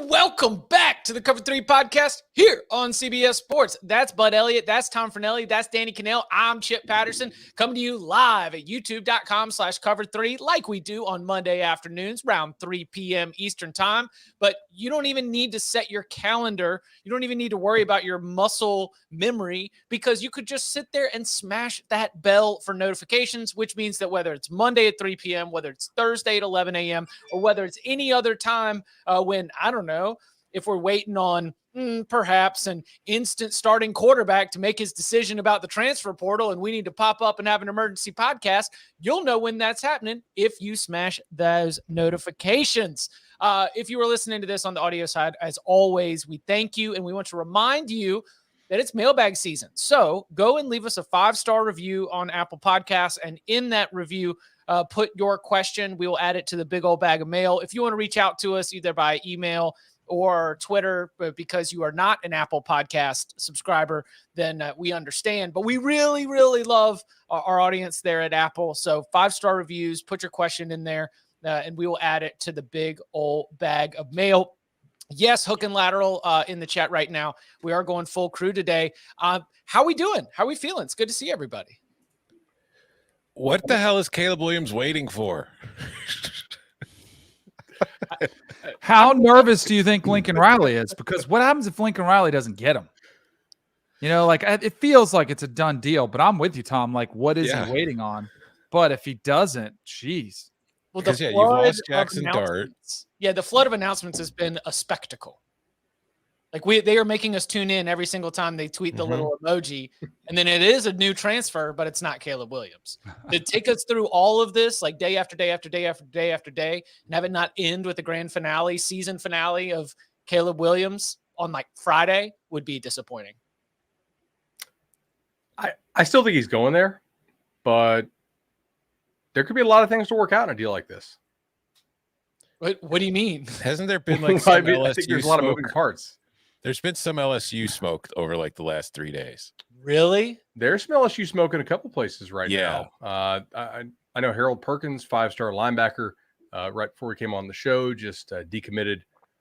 And welcome back to the Cover 3 podcast here on CBS Sports. That's Bud Elliott. That's Tom Fornelli. That's Danny Cannell. I'm Chip Patterson coming to you live at youtube.com/cover3 like we do on Monday afternoons around 3 p.m. Eastern time. But you don't even need to set your calendar. You don't even need to worry about your muscle memory because you could just sit there and smash that bell for notifications, which means that whether it's Monday at 3 p.m., whether it's Thursday at 11 a.m., or whether it's any other time when, I don't know, if we're waiting on perhaps an instant starting quarterback to make his decision about the transfer portal and we need to pop up and have an emergency podcast, you'll know when that's happening if you smash those notifications. If you were listening to this on the audio side, as always, we thank you and we want to remind you that it's mailbag season. So go and leave us a 5-star review on Apple Podcasts, and in that review, put your question. We will add it to the big old bag of mail. If you want to reach out to us either by email or Twitter, but because you are not an Apple Podcast subscriber, then we understand. But we really, really love our audience there at Apple. So 5-star reviews, put your question in there, and we will add it to the big old bag of mail. Yes, hook and lateral in the chat right now. We are going full crew today. How we doing? How we feeling? It's good to see everybody. What the hell is Caleb Williams waiting for? How nervous do you think Lincoln Riley is? Because what happens if Lincoln Riley doesn't get him? You know, like it feels like it's a done deal, but I'm with you, Tom. Like, what is he waiting on? But if he doesn't, geez. Well, you've lost Jackson Dart. Yeah, the flood of announcements has been a spectacle. Like they are making us tune in every single time they tweet the little emoji, and then it is a new transfer, but it's not Caleb Williams. To take us through all of this, like day after day after day after day after day, and have it not end with the grand finale, season finale of Caleb Williams on like Friday would be disappointing. I still think he's going there, but there could be a lot of things to work out in a deal like this. What do you mean? Hasn't there been like some LSU I think there's a lot of moving parts. There's been some LSU smoke over like the last 3 days. Really? There's some LSU smoke in a couple places right Yeah. now. I know Harold Perkins, 5-star linebacker, right before he came on the show, just decommitted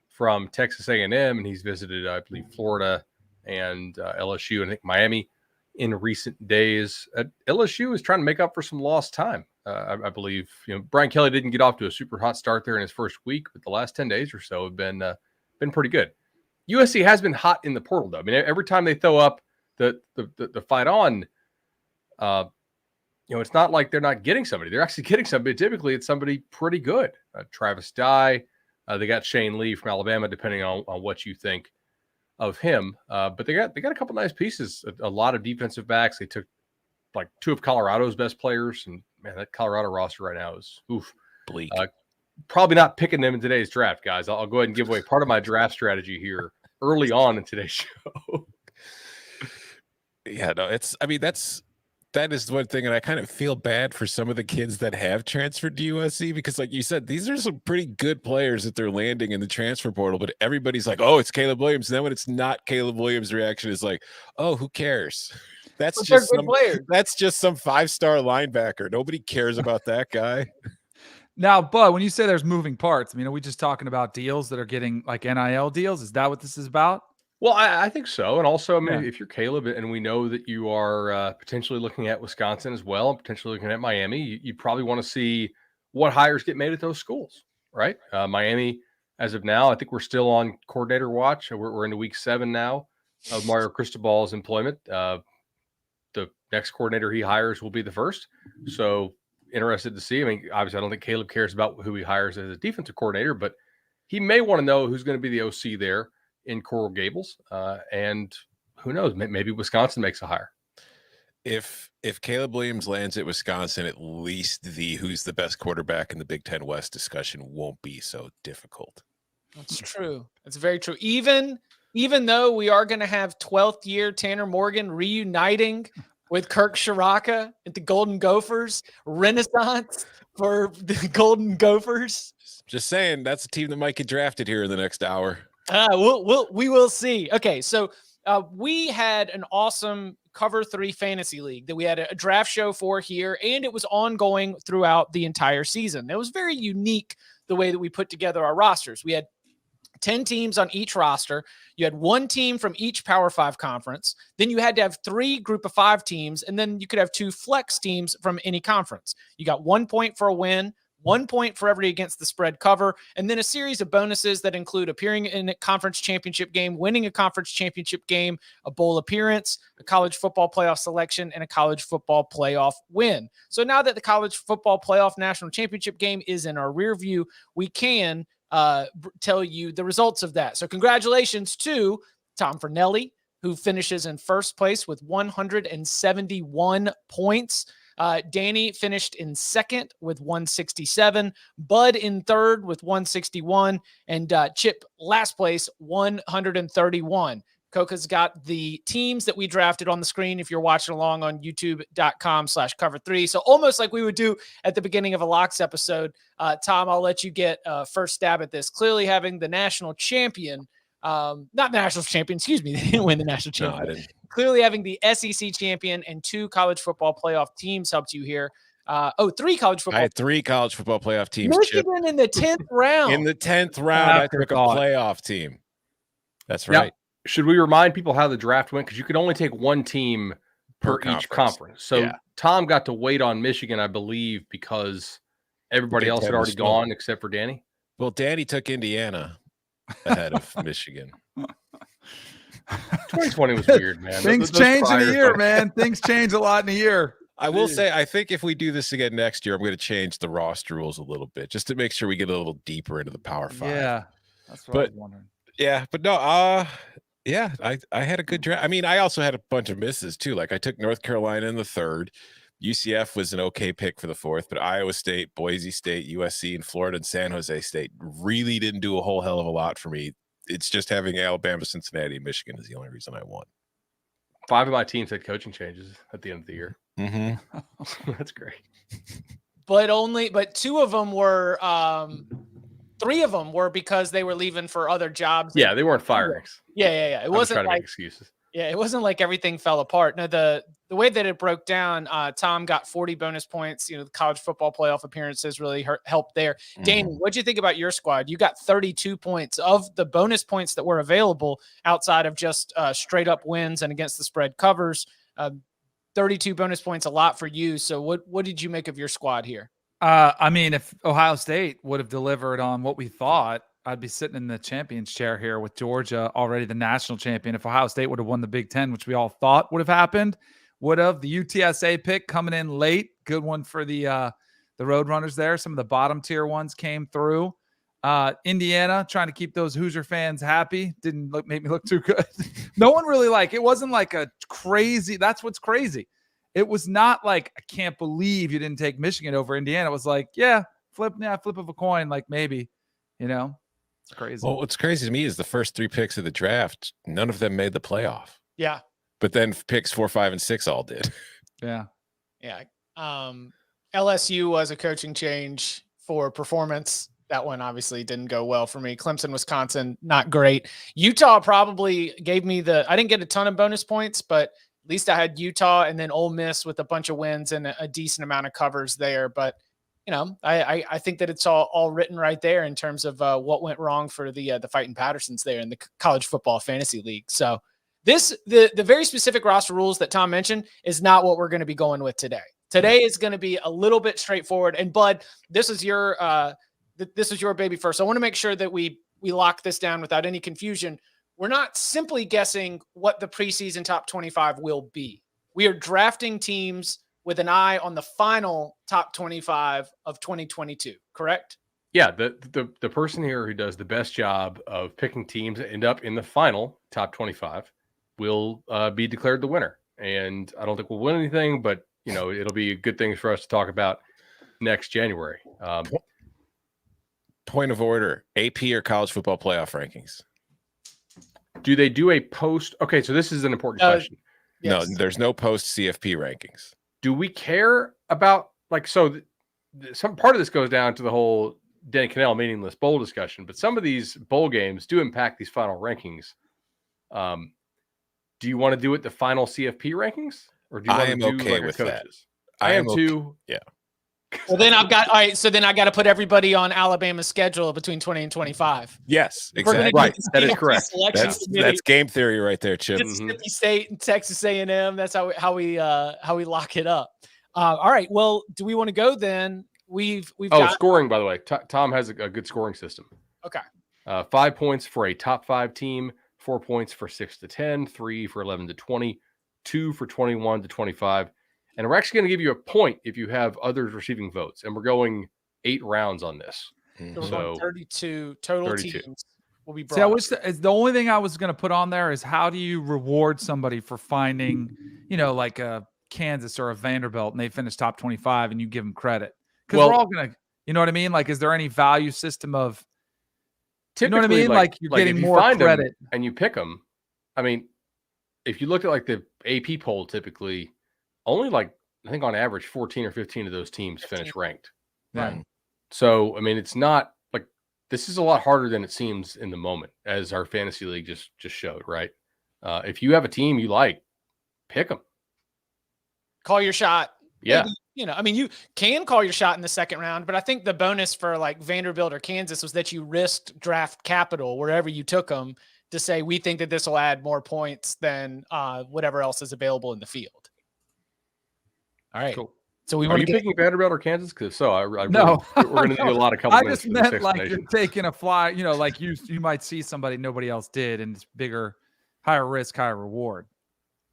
from Texas A&M, and he's visited, I believe, Florida and LSU, and I think Miami in recent days. LSU is trying to make up for some lost time. I believe, Brian Kelly didn't get off to a super hot start there in his first week, but the last 10 days or so have been pretty good. USC has been hot in the portal, though. I mean, every time they throw up the fight on, it's not like they're not getting somebody. They're actually getting somebody. Typically, it's somebody pretty good. Travis Dye. They got Shane Lee from Alabama, depending on what you think of him. But they got a couple nice pieces. A lot of defensive backs. They took like 2 of Colorado's best players, and man, that Colorado roster right now is bleak. Probably not picking them in today's draft, guys. I'll go ahead and give away part of my draft strategy here early on in today's show. Yeah, no, that is one thing, and I kind of feel bad for some of the kids that have transferred to USC because, like you said, these are some pretty good players that they're landing in the transfer portal, but everybody's like, oh, it's Caleb Williams. And then when it's not Caleb Williams, the reaction is like, oh, who cares? That's just some 5-star linebacker. Nobody cares about that guy. Now, Bud, when you say there's moving parts, I mean, are we just talking about deals that are getting like NIL deals? Is that what this is about? Well, I think so. And also, I mean, if you're Caleb and we know that you are potentially looking at Wisconsin as well, and potentially looking at Miami, you probably want to see what hires get made at those schools, right? Miami, as of now, I think we're still on coordinator watch. We're into week 7 now of Mario Cristobal's employment. The next coordinator he hires will be the first. So interested to see. I mean, obviously, I don't think Caleb cares about who he hires as a defensive coordinator, but he may want to know who's going to be the OC there in Coral Gables. And who knows, maybe Wisconsin makes a hire. If Caleb Williams lands at Wisconsin, at least the who's the best quarterback in the Big Ten West discussion won't be so difficult. That's true. That's very true. Even though we are going to have 12th year Tanner Morgan reuniting with Kirk Shiraka at the Golden Gophers, renaissance for the Golden Gophers. Just saying, that's a team that might get drafted here in the next hour. We will see. Okay, so we had an awesome Cover 3 fantasy league that we had a draft show for here, and it was ongoing throughout the entire season. It was very unique the way that we put together our rosters. We had 10 teams on each roster. You had one team from each Power 5 conference. Then you had to have 3 group of 5 teams, and then you could have 2 flex teams from any conference. You got 1 point for a win, 1 point for every against the spread cover, and then a series of bonuses that include appearing in a conference championship game, winning a conference championship game, a bowl appearance, a college football playoff selection, and a college football playoff win. So now that the college football playoff national championship game is in our rear view, we can tell you the results of that. So congratulations to Tom Fernelli, who finishes in first place with 171 points. Danny finished in second with 167, Bud in third with 161, and Chip last place 131. Coca's got the teams that we drafted on the screen if you're watching along on youtube.com/cover3. So almost like we would do at the beginning of a Locks episode. Tom, I'll let you get first stab at this. Clearly having the national champion, not the national champion, excuse me, they didn't win the national champion. No, I didn't. Clearly having the SEC champion and 2 college football playoff teams helped you here. 3 college football. I had 3 college football playoff teams. Michigan in the 10th round. In the 10th round, I took a playoff team. That's right. Now, should we remind people how the draft went? Because you could only take 1 team per each conference. So Tom got to wait on Michigan, I believe, because everybody else had already gone except for Danny. Well, Danny took Indiana ahead of Michigan. 2020 was weird, man. Things change in a year, man. Things change a lot in a year. I will say, I think if we do this again next year, I'm going to change the roster rules a little bit just to make sure we get a little deeper into the Power 5. Yeah, that's what I was wondering. Yeah, but no, yeah, I had a good draft. I mean, I also had a bunch of misses too. Like I took North Carolina in the 3rd. UCF was an okay pick for the 4th, but Iowa State, Boise State, USC, and Florida and San Jose State really didn't do a whole hell of a lot for me. It's just having Alabama, Cincinnati, and Michigan is the only reason I won. 5 of my teams had coaching changes at the end of the year. Mm-hmm. That's great. But 2 of them were 3 of them were because they were leaving for other jobs. Yeah, they weren't firings. Yeah. It wasn't trying to like make excuses. Yeah, it wasn't like everything fell apart. No, the way that it broke down, Tom got 40 bonus points. You know, the college football playoff appearances really helped there. Danny, what'd you think about your squad? You got 32 points of the bonus points that were available outside of just straight up wins and against the spread covers. 32 bonus points, a lot for you. So what did you make of your squad here? I mean, if Ohio State would have delivered on what we thought, I'd be sitting in the champions chair here with Georgia, already the national champion. If Ohio State would have won the Big Ten, which we all thought would have happened, would have. The UTSA pick coming in late, good one for the Roadrunners there. Some of the bottom tier ones came through. Indiana trying to keep those Hoosier fans happy. Didn't make me look too good. No one really it wasn't like a crazy. That's what's crazy. It was not like, I can't believe you didn't take Michigan over Indiana. It was like, flip of a coin, like maybe, it's crazy. Well, what's crazy to me is the first 3 picks of the draft, none of them made the playoff. Yeah. But then picks 4, 5, and 6 all did. Yeah. Yeah. LSU was a coaching change for performance. That one obviously didn't go well for me. Clemson, Wisconsin, not great. Utah probably gave me I didn't get a ton of bonus points, but at least I had Utah and then Ole Miss with a bunch of wins and a decent amount of covers there. But, I think that it's all written right there in terms of what went wrong for the Fighting Pattersons there in the college football fantasy league. So the very specific roster rules that Tom mentioned is not what we're going to be going with today. Today is going to be a little bit straightforward. And Bud, this is your baby first. I want to make sure that we lock this down without any confusion. We're not simply guessing what the preseason top 25 will be. We are drafting teams with an eye on the final top 25 of 2022, correct? Yeah, the person here who does the best job of picking teams that end up in the final top 25 will be declared the winner. And I don't think we'll win anything, but it'll be good things for us to talk about next January. Point of order: AP or college football playoff rankings? Do they do a post? Okay, so this is an important question. Yes. No, there's no post CFP rankings. Do we care about some part of this goes down to the whole Denny Cannell meaningless bowl discussion, but some of these bowl games do impact these final rankings. Do you want to do it the final CFP rankings, or do you want to do okay like with coaches? That. I am too. Yeah. Well, then all right. So then I got to put everybody on Alabama's schedule between 20 and 25. Yes, We're gonna exactly. Right. That is correct. That's game theory right there, Chip. Mississippi State and Texas A&M. That's how we lock it up. All right. Well, do we want to go then? We've got scoring, by the way. Tom has a good scoring system. Okay. 5 points for a top 5 team, 4 points for 6 to 10, 3 for 11 to 20, 2 for 21 to 25. And we're actually going to give you a point if you have others receiving votes. And we're going 8 rounds on this. So 32 total 32. teams will be brought. See, I wish the only thing I was going to put on there is how do you reward somebody for finding, like a Kansas or a Vanderbilt and they finish top 25 and you give them credit? Because we're all going to, you know what I mean? Like, is there any value system of, you know what I mean? Like you're getting more credit. And you pick them. I mean, if you look at like the AP poll, typically only I think on average 14 or 15 of those teams finish ranked. Right. So, I mean, it's not like this is a lot harder than it seems in the moment, as our fantasy league just showed, right? If you have a team you like, pick them. Call your shot. Yeah. Maybe, you can call your shot in the second round, but I think the bonus for like Vanderbilt or Kansas was that you risked draft capital wherever you took them to say, we think that this will add more points than whatever else is available in the field. All right. Cool. So Are you picking Vanderbilt or Kansas? Because no, we're going to do a lot of couple I minutes. just meant like you're taking a fly, like you might see somebody nobody else did and it's bigger, higher risk, higher reward.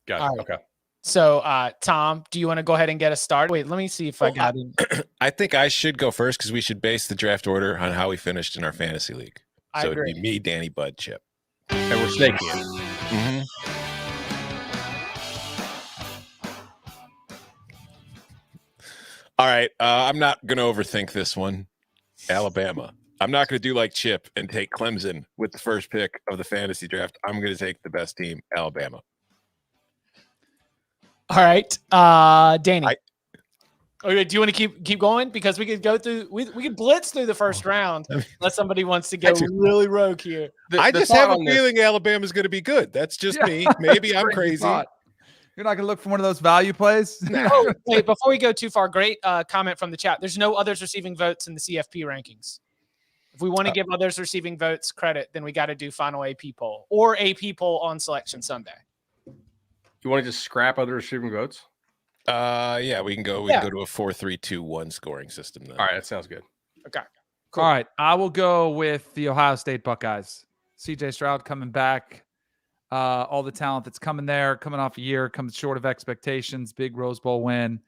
Got it. Right. Okay. So, Tom, do you want to go ahead and get us started? Wait, let me see if I got it. I think I should go first because we should base the draft order on how we finished in our fantasy league. So it'd be me, Danny, Bud, Chip. And we're snaking it. Mm-hmm. All right. I'm not going to overthink this one. Alabama. I'm not going to do like Chip and take Clemson with the first pick of the fantasy draft. I'm going to take the best team, Alabama. All right. Danny. Okay, do you want to keep going? Because we could go through, we could blitz through the first round unless somebody wants to go really rogue here. I just have a feeling Alabama's going to be good. That's just me. Maybe I'm crazy. You're not going to look for one of those value plays? No. Wait, before we go too far, great comment from the chat. There's no others receiving votes in the CFP rankings. If we want to give others receiving votes credit, then we got to do final AP poll or AP poll on Selection Sunday. You want to just scrap other receiving votes? Yeah, we can go. We can go to a 4-3-2-1 scoring system then. All right, that sounds good. Okay, cool. All right, I will go with the Ohio State Buckeyes. CJ Stroud coming back. All the talent that's coming there, coming off a year, comes short of expectations. Big Rose Bowl win.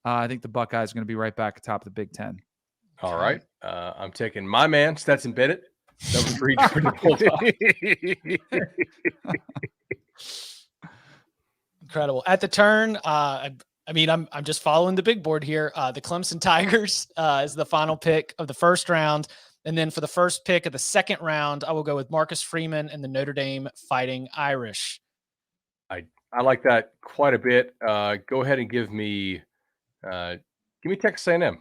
I think the Buckeyes are going to be right back atop the Big Ten. All right, I'm taking my man Stetson Bennett, number 3 Georgia Bulldog. Incredible. At the turn, I'm just following the big board here. The Clemson Tigers is the final pick of the first round. And then for the first pick of the second round, I will go with Marcus Freeman and the Notre Dame Fighting Irish. I like that quite a bit. Go ahead and give me Texas A&M.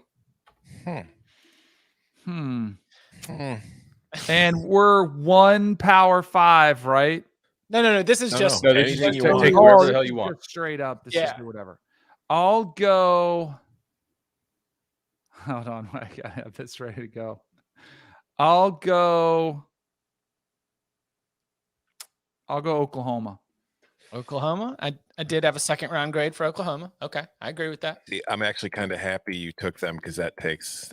And we're one Power 5, right? No. This is just anything you want. Take Whatever the hell you want. Straight up. This is whatever. I'll go. Hold on. I have this ready to go. I'll go Oklahoma. Oklahoma? I did have a second round grade for Oklahoma. Okay. I agree with that. See, I'm actually kind of happy you took them because that makes,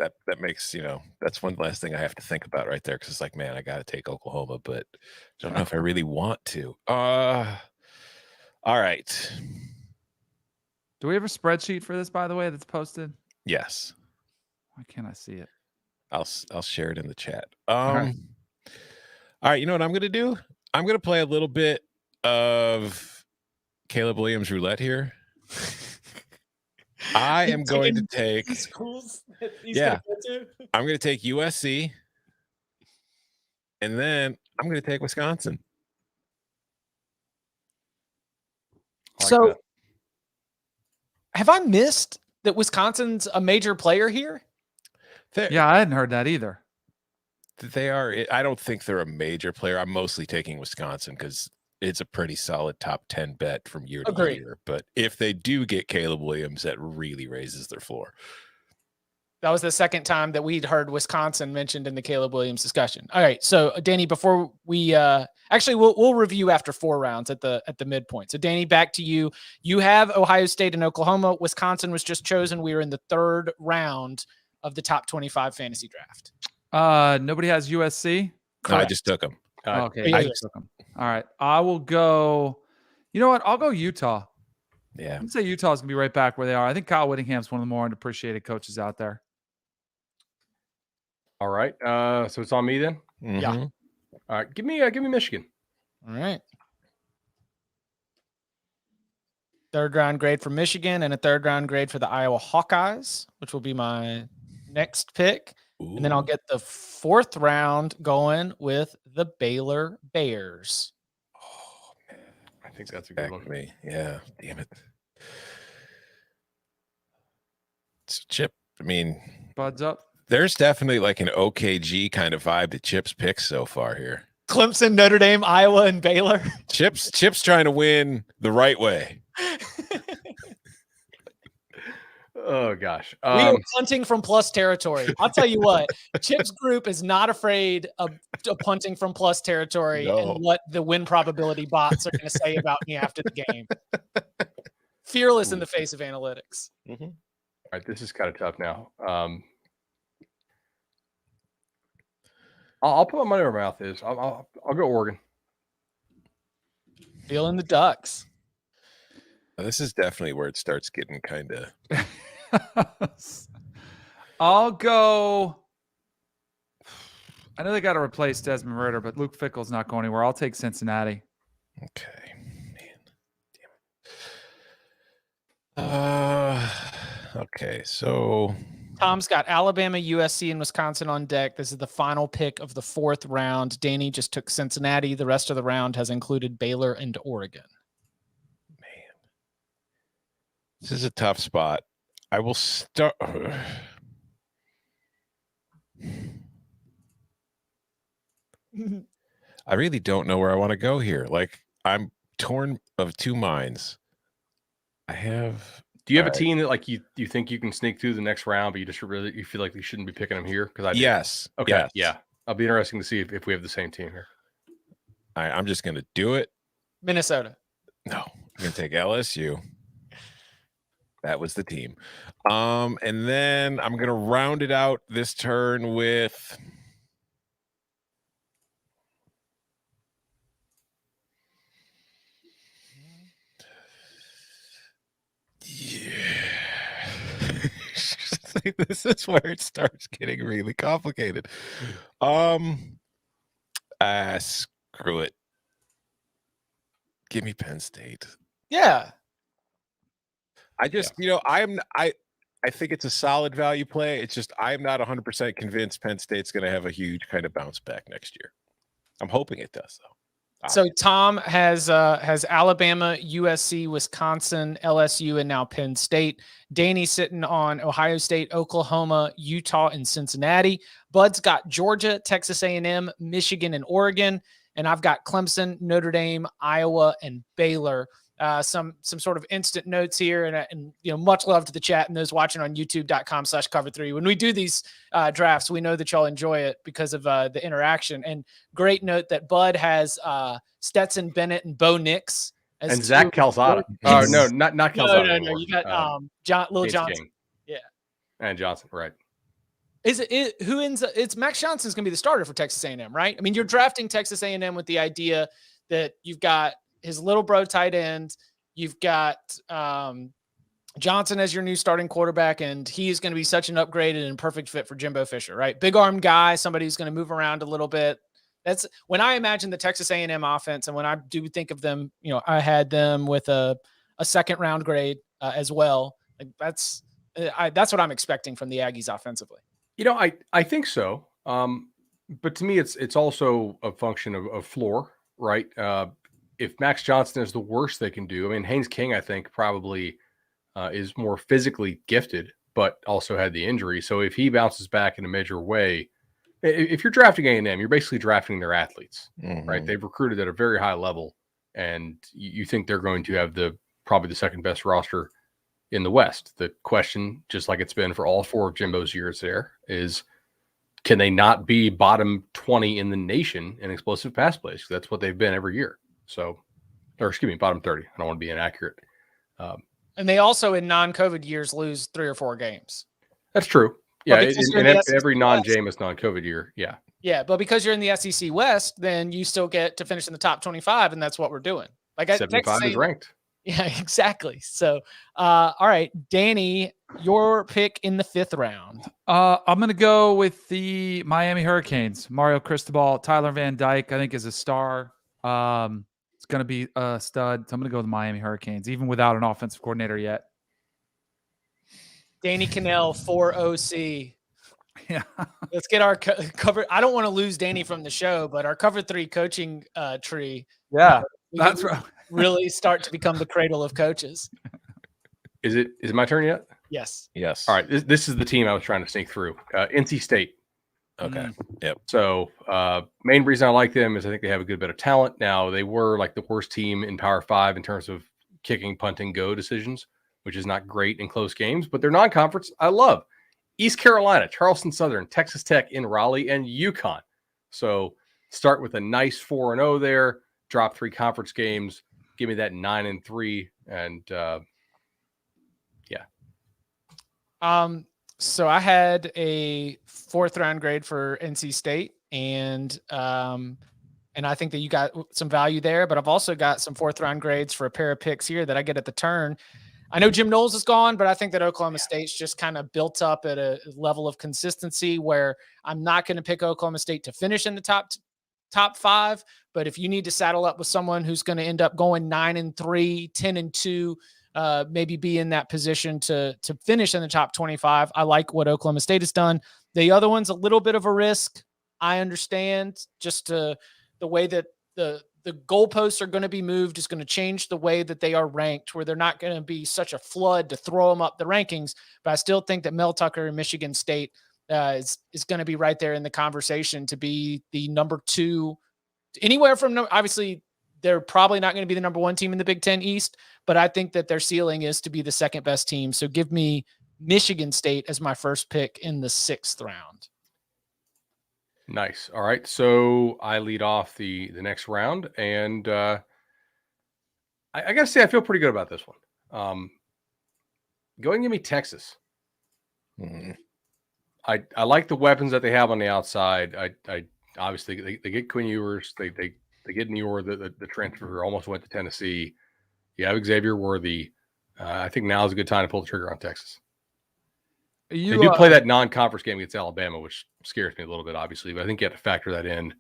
that's one last thing I have to think about right there. Because it's like, man, I got to take Oklahoma, but I don't know if I really want to. All right. Do we have a spreadsheet for this, by the way, that's posted? Yes. Why can't I see it? I'll share it in the chat. All right. You know what I'm going to do? I'm going to play a little bit of Caleb Williams roulette here. I am going to take schools. I'm going to take USC, and then I'm going to take Wisconsin. So, have I missed that Wisconsin's a major player here? Yeah, I hadn't heard that either. They are. I don't think they're a major player. I'm mostly taking Wisconsin because it's a pretty solid top 10 bet from year to year. But if they do get Caleb Williams, that really raises their floor. That was the second time that we'd heard Wisconsin mentioned in the Caleb Williams discussion. All right, so Danny, before we actually we'll review after 4 rounds at the midpoint. So Danny, back to you. You have Ohio State and Oklahoma. Wisconsin was just chosen. We are in the 3rd round of the top 25 fantasy draft. Nobody has USC. No, I just took them. Okay, I just took them. All right, I will go. You know what? I'll go Utah. Yeah, I'd say Utah's gonna be right back where they are. I think Kyle Whittingham's one of the more underappreciated coaches out there. All right. So it's on me then. Mm-hmm. Yeah. All right. Give me Michigan. All right. 3rd round grade for Michigan and a 3rd round grade for the Iowa Hawkeyes, which will be my next pick. Ooh. And then I'll get the 4th round going with the Baylor Bears. Oh man, I think that's a good one. Me. Yeah, damn it. It's Chip. I mean, Buds up. there's definitely like an OKG kind of vibe that Chip's picked so far here. Clemson, Notre Dame, Iowa, and Baylor. Chip's trying to win the right way. Oh gosh. We are punting from plus territory. I'll tell you what, Chip's group is not afraid of punting from plus territory and what the win probability bots are going to say about me after the game. Fearless in the face of analytics. All right, this is kind of tough now. I'll put my money where my mouth is. I'll go Oregon. Feeling the Ducks. This is definitely where it starts getting kind of. I'll go. I know they got to replace Desmond Ridder, but Luke Fickell's not going anywhere. I'll take Cincinnati. Okay, man. Okay, so Tom's got Alabama, USC, and Wisconsin on deck. This is the final pick of the 4th round. Danny just took Cincinnati. The rest of the round has included Baylor and Oregon. Man, this is a tough spot. I will start. I really don't know where I want to go here. Like, I'm torn of 2 minds. I have. Do you have a team that like you think you can sneak through the next round, but you feel like you shouldn't be picking them here? Because Yes. Okay. Yes. Yeah. I'll be interesting to see if we have the same team here. I'm just going to do it. Minnesota. No, I'm going to take LSU. That was the team. And then I'm going to round it out this turn with. Yeah. This is where it starts getting really complicated. Screw it. Give me Penn State. Yeah. I just, I think it's a solid value play. It's just I'm not 100% convinced Penn State's going to have a huge kind of bounce back next year. I'm hoping it does, though. So Tom has Alabama, USC, Wisconsin, LSU, and now Penn State. Danny sitting on Ohio State, Oklahoma, Utah, and Cincinnati. Bud's got Georgia, Texas A&M, Michigan, and Oregon. And I've got Clemson, Notre Dame, Iowa, and Baylor. Some sort of instant notes here, and much love to the chat and those watching on youtube.com/cover3. When we do these drafts, we know that y'all enjoy it because of the interaction. And great note that Bud has Stetson Bennett and Bo Nix and Zach Calzada. Oh no, not Calzada. No. You got Little Johnson. Yeah, and Johnson, right? Who ends up? It's Max Johnson's going to be the starter for Texas A&M, right? I mean, you're drafting Texas A&M with the idea that you've got his little bro tight end. You've got Johnson as your new starting quarterback, and he's going to be such an upgraded and perfect fit for Jimbo Fisher, right? Big arm guy, somebody who's going to move around a little bit. That's when I imagine the Texas A&M offense, and when I do think of them, I had them with a 2nd round grade as well. Like that's what I'm expecting from the Aggies offensively. I think so. But to me, it's also a function of floor, right? If Max Johnson is the worst they can do, I mean, Haynes King, I think, probably is more physically gifted, but also had the injury. So if he bounces back in a major way, if you're drafting A&M, you're basically drafting their athletes, right? They've recruited at a very high level, and you think they're going to have probably the 2nd best roster in the West. The question, just like it's been for all 4 of Jimbo's years there, is can they not be bottom 20 in the nation in explosive pass plays? That's what they've been every year. So, or excuse me, bottom 30. I don't want to be inaccurate. And they also in non-COVID years lose 3 or 4 games. That's true. Yeah, in every SEC non-Jameis, non-COVID year. Yeah. Yeah, but because you're in the SEC West, then you still get to finish in the top 25, and that's what we're doing. Like 75 is ranked. Yeah, exactly. So, all right, Danny, your pick in the 5th round. I'm going to go with the Miami Hurricanes. Mario Cristobal, Tyler Van Dyke, I think is a star. It's going to be a stud. So I'm going to go with the Miami Hurricanes, even without an offensive coordinator yet. Danny Cannell, 4 OC. Yeah. Let's get our cover. I don't want to lose Danny from the show, but our cover 3 coaching tree. Yeah, that's right. Really start to become the cradle of coaches. Is it my turn yet? Yes. Yes. All right. This is the team I was trying to sneak through. NC State. Okay. Yep. So main reason I like them is I think they have a good bit of talent. Now, they were like the worst team in Power 5 in terms of kicking, punting, go decisions, which is not great in close games, but their non-conference I love. East Carolina, Charleston Southern, Texas Tech in Raleigh, and UConn. So start with a nice 4-0 there, drop 3 conference games, give me that 9-3, and So I had a 4th round grade for NC State, and I think that you got some value there, but I've also got some 4th round grades for a pair of picks here that I get at the turn. I know Jim Knowles is gone, but I think that Oklahoma State's just kind of built up at a level of consistency where I'm not going to pick Oklahoma State to finish in the top 5. But if you need to saddle up with someone who's going to end up going 9-3, 10-2, maybe be in that position to finish in the top 25, I like what Oklahoma State has done. The other one's a little bit of a risk. I understand just the way that the goalposts are going to be moved is going to change the way that they are ranked, where they're not going to be such a flood to throw them up the rankings. But I still think that Mel Tucker and Michigan State is going to be right there in the conversation to be the number 2, anywhere from, obviously they're probably not going to be the number 1 team in the Big Ten East, but I think that their ceiling is to be the 2nd best team. So give me Michigan State as my first pick in the 6th round. Nice. All right. So I lead off the next round, and I got to say I feel pretty good about this one. Go ahead and give me Texas. Mm-hmm. I like the weapons that they have on the outside. I obviously they get Quinn Ewers. They get Newer, the transfer, almost went to Tennessee. You have Xavier Worthy. I think now is a good time to pull the trigger on Texas. They do play that non-conference game against Alabama, which scares me a little bit, obviously, but I think you have to factor that in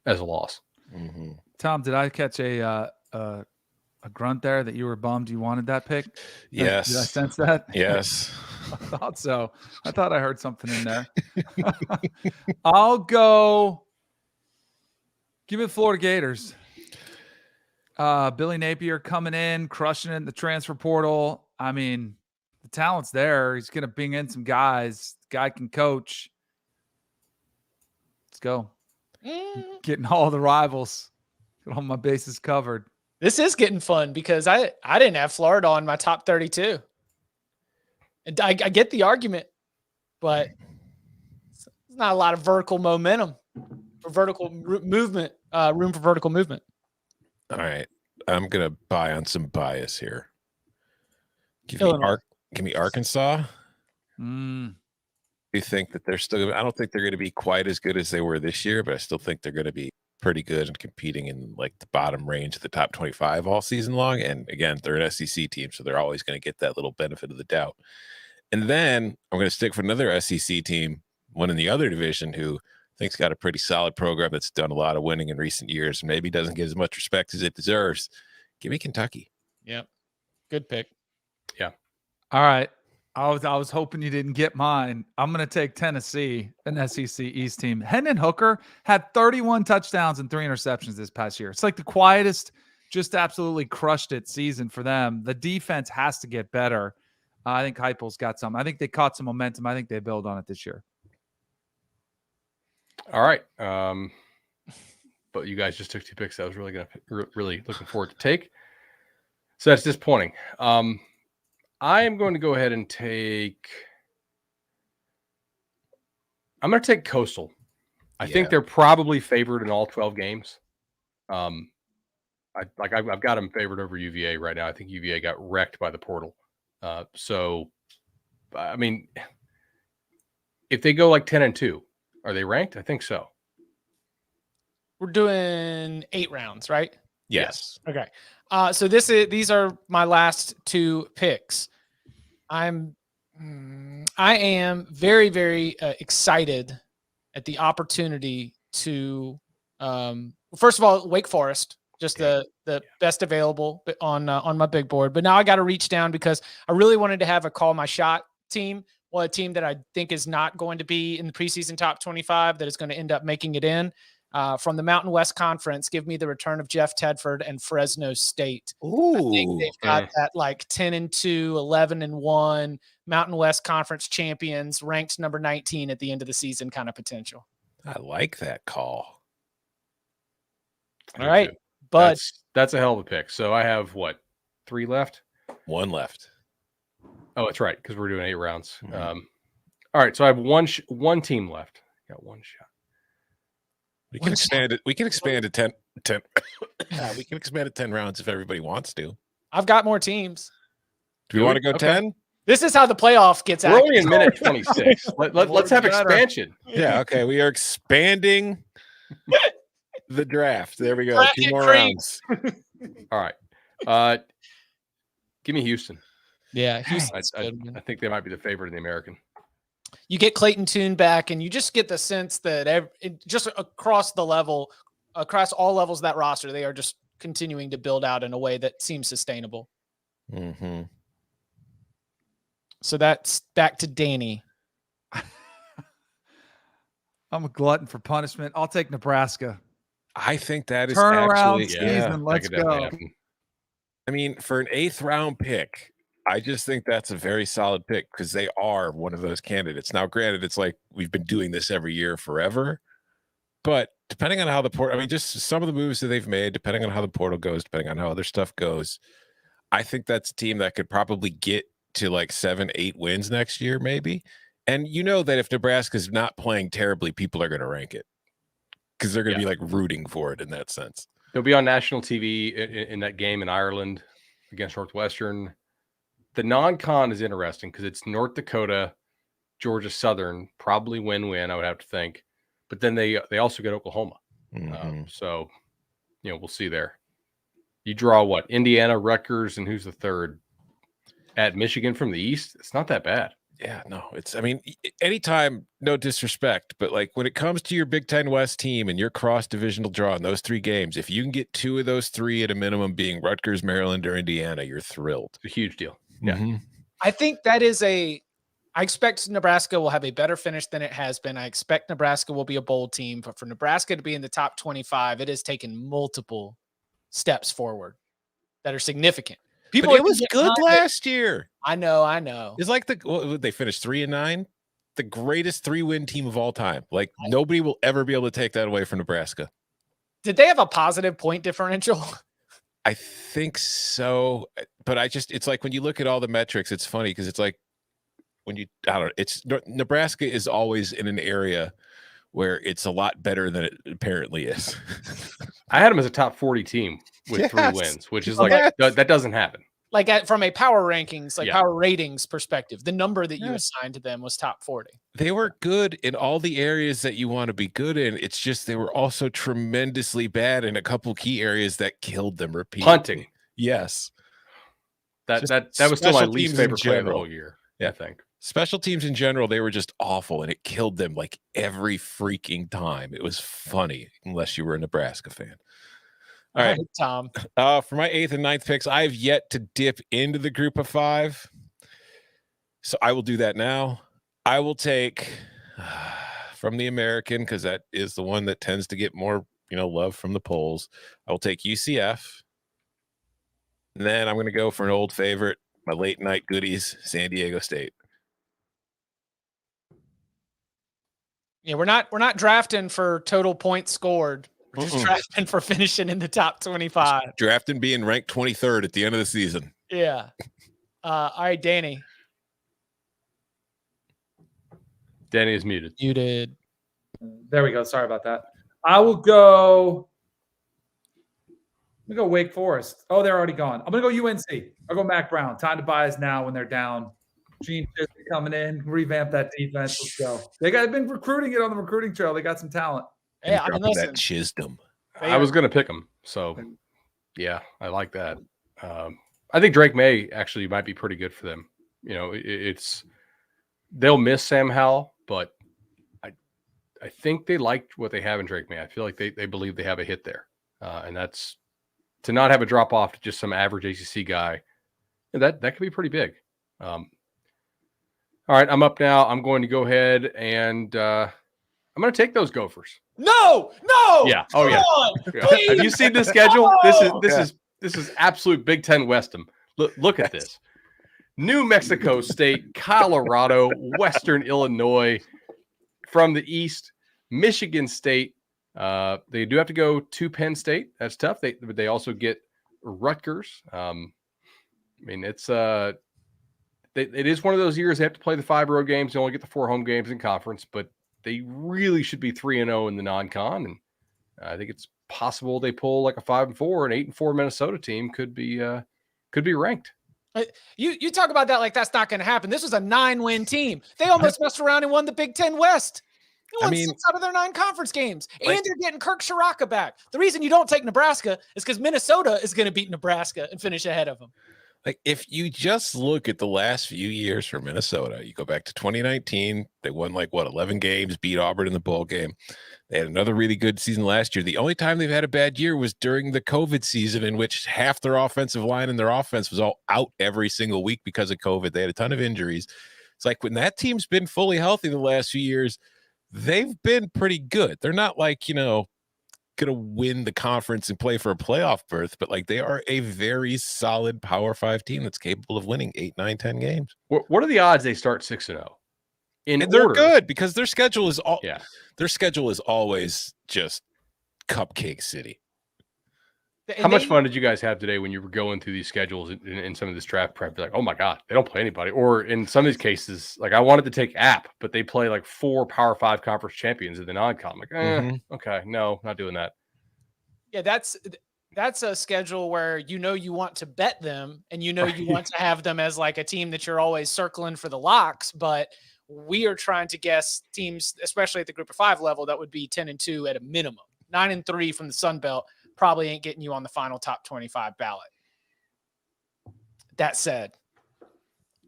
as a loss. Mm-hmm. Tom, did I catch a grunt there that you were bummed you wanted that pick? Yes. Did I sense that? Yes. I thought so. I thought I heard something in there. I'll go. Give me the Florida Gators. Billy Napier coming in, crushing it in the transfer portal. I mean, the talent's there. He's going to bring in some guys. The guy can coach. Let's go. Getting all the rivals. Get all my bases covered. This is getting fun because I didn't have Florida on my top 32. And I get the argument, but it's not a lot of vertical momentum for vertical movement, room for vertical movement. All right. I'm going to buy on some bias here. Give me Arkansas. Do you think that they're still – I don't think they're going to be quite as good as they were this year, but I still think they're going to be pretty good and competing in like the bottom range of the top 25 all season long. And again, they're an SEC team, so they're always going to get that little benefit of the doubt. And then I'm going to stick for another SEC team, one in the other division, who I think's got a pretty solid program that's done a lot of winning in recent years and maybe doesn't get as much respect as it deserves. Give me Kentucky. Yep. Good pick. Yeah. All right. I was hoping you didn't get mine. I'm going to take Tennessee, an SEC East team. Hendon Hooker had 31 touchdowns and 3 interceptions this past year. It's like the quietest, just absolutely crushed it season for them. The defense has to get better. I think Heupel's got some. I think they caught some momentum. I think they build on it this year. All right. But you guys just took 2 picks. I was really looking forward to take. So that's disappointing. I am going to go ahead and I'm going to take Coastal. I think they're probably favored in all 12 games. I've got them favored over UVA right now. I think UVA got wrecked by the portal. So, I mean, if they go like 10-2, are they ranked? I think so. We're doing 8 rounds, right? Yes. Okay. So these are my last 2 picks. I am very, very excited at the opportunity to, first of all, Wake Forest, just the best available on my big board. But now I got to reach down because I really wanted to have a call my shot team. Well, a team that I think is not going to be in the preseason top 25 that is going to end up making it in. From the Mountain West Conference, give me the return of Jeff Tedford and Fresno State. Ooh. I think they've got that like 10-2, 11-1 Mountain West Conference champions, ranked number 19 at the end of the season kind of potential. I like that call. All right, but that's a hell of a pick. So I have what, 3 left? 1 left. Oh, that's right, because we're doing 8 rounds. All right, so I have one team left. Got 1 shot. We can expand it. We can expand it 10. We can expand it 10 rounds if everybody wants to. I've got more teams. Do we want to go 10? This is how the playoff gets out. We're only in minute 26. Let's have expansion. Yeah, okay. We are expanding the draft. There we go. 2 more rounds. All right. Give me Houston. Yeah, I think they might be the favorite in the American. You get Clayton Tune back, and you just get the sense that just across all levels of that roster, they are just continuing to build out in a way that seems sustainable. Mm-hmm. So that's back to Danny. I'm a glutton for punishment. I'll take Nebraska. I think that is turnaround actually season. Let's go. I mean, for an 8th round pick, I just think that's a very solid pick because they are one of those candidates. Now, granted, it's like we've been doing this every year forever, but depending on how the portal, I mean, just some of the moves that they've made, depending on how the portal goes, depending on how other stuff goes, I think that's a team that could probably get to like 7-8 wins next year, maybe. And you know that if Nebraska's not playing terribly, people are going to rank it because they're going to be like rooting for it in that sense. They'll be on national TV in that game in Ireland against Northwestern. The non-con is interesting because it's North Dakota, Georgia Southern, probably win-win, I would have to think. But then they also get Oklahoma. So, we'll see there. You draw what? Indiana, Rutgers, and who's the third? At Michigan from the East? It's not that bad. Yeah, no, anytime, no disrespect, but like when it comes to your Big Ten West team and your cross-divisional draw in those 3 games, if you can get 2 of those 3 at a minimum being Rutgers, Maryland, or Indiana, you're thrilled. It's a huge deal. Yeah. Mm-hmm. I think that is I expect Nebraska will have a better finish than it has been. I expect Nebraska will be a bowl team, but for Nebraska to be in the top 25, it has taken multiple steps forward that are significant. But it was good last year. I know. It's like they finished 3-9, the greatest 3-win team of all time. Like nobody will ever be able to take that away from Nebraska. Did they have a positive point differential? I think so, but it's like when you look at all the metrics, it's funny because it's like Nebraska is always in an area where it's a lot better than it apparently is. I had them as a top 40 team with 3 wins, which is that doesn't happen. Like from a power rankings, power ratings perspective, the number that you assigned to them was top 40. They were good in all the areas that you want to be good in. It's just they were also tremendously bad in a couple key areas that killed them repeatedly. Punting. Yes. That was still my least favorite play of the whole year, I think. Special teams in general, they were just awful, and it killed them like every freaking time. It was funny, unless you were a Nebraska fan. All right, Tom. For my 8th and 9th picks, I have yet to dip into the group of 5. So I will do that now. I will take from the American, because that is the one that tends to get more, love from the polls. I will take UCF. And then I'm going to go for an old favorite, my late night goodies, San Diego State. Yeah, we're not drafting for total points scored. We're just drafting for finishing in the top 25. Just drafting being ranked 23rd at the end of the season. Yeah. All right, Danny. Danny is muted. Muted. There we go. Sorry about that. I will go. I'm gonna go Wake Forest. Oh, they're already gone. I'm gonna go UNC. I'll go Mac Brown. Time to buy is now when they're down. Gene Chisley coming in, revamp that defense. Let's go. They've been recruiting it on the recruiting trail. They got some talent. Yeah, I mean, listen. That Chisholm. I was going to pick him. So, yeah, I like that. I think Drake May actually might be pretty good for them. You know, they'll miss Sam Howell, but I think they liked what they have in Drake May. I feel like they believe they have a hit there. And that's to not have a drop off to just some average ACC guy. That could be pretty big. All right, I'm up now. I'm going to go ahead and I'm going to take those Gophers. No. Yeah. Oh yeah. Have you seen the schedule? This is absolute Big Ten Westham. Look at this. New Mexico State, Colorado, Western Illinois. From the East, Michigan State. They do have to go to Penn State. That's tough. They also get Rutgers. I mean, it is one of those years they have to play the 5 road games. They only get the 4 home games in conference, but they really should be 3-0 in the non-con. And I think it's possible they pull like a 5-4, an 8-4 Minnesota team could be ranked. You talk about that like that's not going to happen. This was a 9-win team. They almost messed around and won the Big Ten West. They won 6 out of their 9 conference games, and they're getting Kirk Shiraka back. The reason you don't take Nebraska is because Minnesota is going to beat Nebraska and finish ahead of them. Like, if you just look at the last few years for Minnesota, you go back to 2019, they won 11 games, beat Auburn in the bowl game. They had another really good season last year. The only time they've had a bad year was during the COVID season, in which half their offensive line and their offense was all out every single week because of COVID. They had a ton of injuries. It's like when that team's been fully healthy the last few years, they've been pretty good. They're not going to win the conference and play for a playoff berth, but they are a very solid Power 5 team that's capable of winning 8, 9, 10 games. What are the odds they start 6-0? And they're good because their schedule is always just cupcake city. How much fun did you guys have today when you were going through these schedules in some of this draft prep? You're like, oh my God, they don't play anybody. Or in some of these cases, I wanted to take App, but they play 4 Power 5 conference champions in the non-con. Okay, no, not doing that. Yeah, that's a schedule where you want to bet them, and you want to have them as a team that you're always circling for the locks. But we are trying to guess teams, especially at the Group of 5 level, that would be 10-2 at a minimum. 9-3 from the Sun Belt probably ain't getting you on the final top 25 ballot. That said,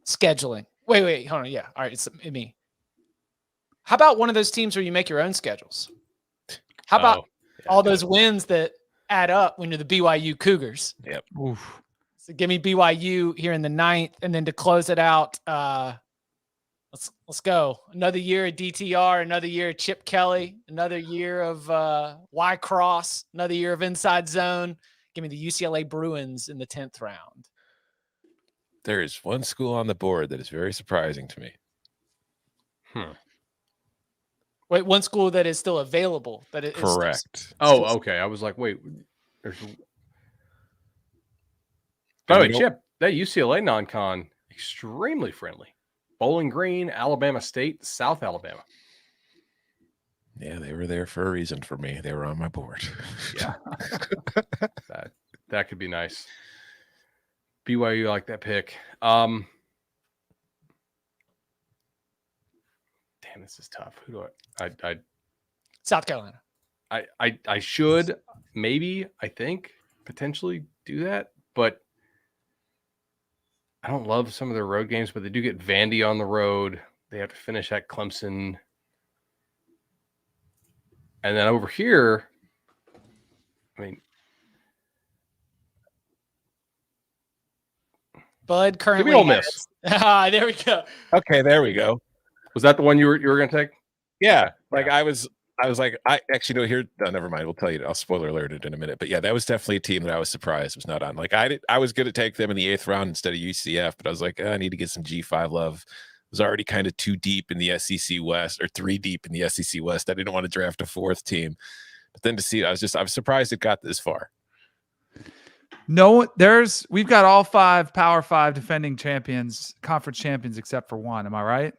scheduling. Wait, hold on. Yeah. All right. It's me. How about one of those teams where you make your own schedules? How about all those wins that add up when you're the BYU Cougars? Yep. Oof. So give me BYU here in the 9th, and then to close it out, let's go. Another year of DTR, another year of Chip Kelly, another year of Y Cross, another year of Inside Zone. Give me the UCLA Bruins in the 10th round. There is one school on the board that is very surprising to me. Wait, one school that is still available. That is correct. Okay. I was like, wait. By the way, Chip, that UCLA non-con, extremely friendly. Bowling Green, Alabama State, South Alabama. Yeah, they were there for a reason for me. They were on my board. Yeah. that could be nice. BYU, like that pick. Damn, this is tough. Who do I South Carolina. I should maybe, I think, potentially do that, but I don't love some of their road games, but they do get Vandy on the road. They have to finish at Clemson. And then over here, Bud currently give me Ole Miss. There we go. Okay, there we go. Was that the one you were going to take? Yeah. I was like, I actually know here. No, never mind. We'll tell you. I'll spoiler alert it in a minute. But yeah, that was definitely a team that I was surprised was not on. I was going to take them in the 8th round instead of UCF, but I was like, I need to get some G5 love. I was already kind of 2 deep in the SEC West, or 3 deep in the SEC West. I didn't want to draft a 4th team, but then to see, I was surprised it got this far. No, we've got all 5 Power 5 defending champions, conference champions, except for one. Am I right?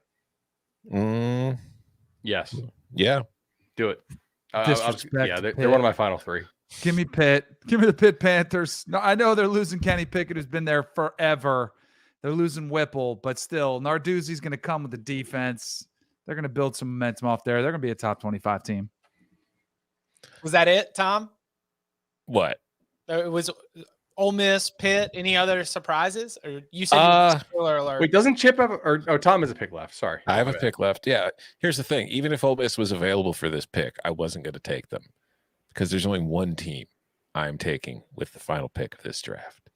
Yes. Yeah. Do it. Disrespect. They're one of my final 3. Give me Pitt. Give me the Pitt Panthers. No, I know they're losing Kenny Pickett, who's been there forever. They're losing Whipple, but still, Narduzzi's going to come with the defense. They're going to build some momentum off there. They're going to be a top 25 team. Was that it, Tom? What? It was Ole Miss, Pitt. Any other surprises? Or you said spoiler alert. Wait, doesn't Chip have Tom has a pick left? Sorry, I have a pick left. Yeah. Here's the thing: even if Ole Miss was available for this pick, I wasn't going to take them because there's only one team I am taking with the final pick of this draft.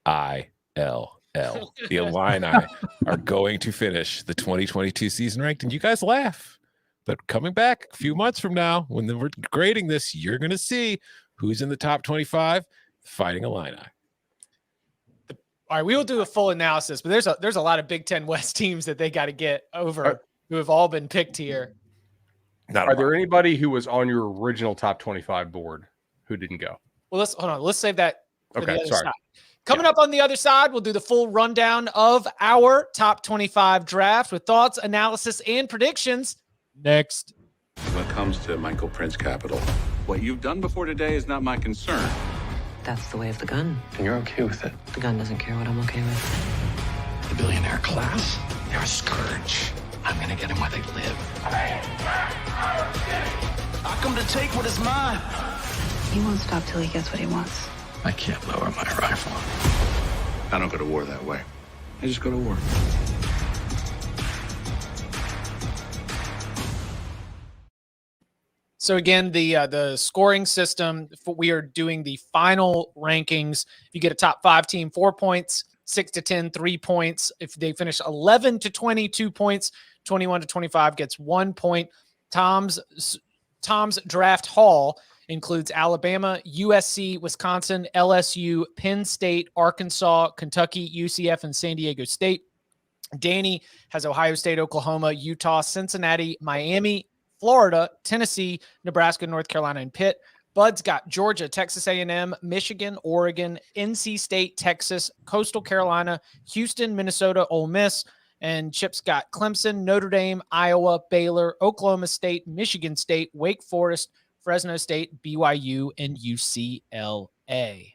ILL. The Illini are going to finish the 2022 season ranked, and you guys laugh. But coming back a few months from now, when we're grading this, you're going to see who's in the top 25. Fighting Illini. All right, we will do a full analysis, but there's a lot of Big Ten West teams that they got to get over who have all been picked here. Are there anybody who was on your original top 25 board who didn't go? Well, let's save that for the other sorry. side. Coming up on the other side, we'll do the full rundown of our top 25 draft with thoughts, analysis, and predictions next. When it comes to Michael Prince Capital, what you've done before today is not my concern. That's the way of the gun. And you're okay with it. The gun doesn't care what I'm okay with. The billionaire class, they're a scourge. I'm gonna get them where they live. I come to take what is mine. He won't stop till he gets what he wants. I can't lower my rifle. I don't go to war that way. I just go to war. So again, the scoring system, we are doing the final rankings. If you get a top 5 team, 4 points, 6 to 10, 3 points. If they finish 11 to 20, 2 points, 21 to 25 gets 1 point. Tom's draft haul includes Alabama, USC, Wisconsin, LSU, Penn State, Arkansas, Kentucky, UCF, and San Diego State. Danny has Ohio State, Oklahoma, Utah, Cincinnati, Miami, Florida, Tennessee, Nebraska, North Carolina, and Pitt. Bud's got Georgia, Texas A&M, Michigan, Oregon, NC State, Texas, Coastal Carolina, Houston, Minnesota, Ole Miss. And Chip's got Clemson, Notre Dame, Iowa, Baylor, Oklahoma State, Michigan State, Wake Forest, Fresno State, BYU, and UCLA.